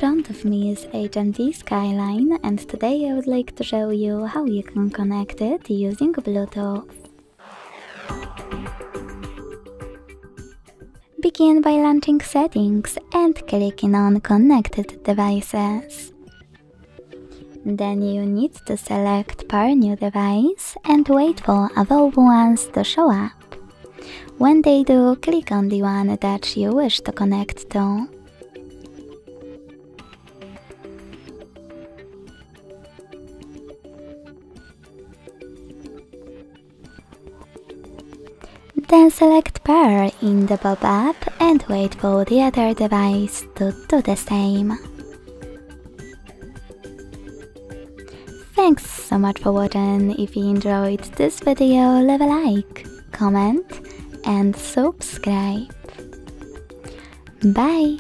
front of me is HMD Skyline, and today I would like to show you how you can connect it using Bluetooth. Begin by launching Settings and clicking on Connected Devices. Then you need to select Pair New Device and wait for available ones to show up. When they do, click on the one that you wish to connect to. Then select Pair in the pop-up and wait for the other device to do the same. Thanks so much for watching. If you enjoyed this video, leave a like, comment and subscribe. Bye!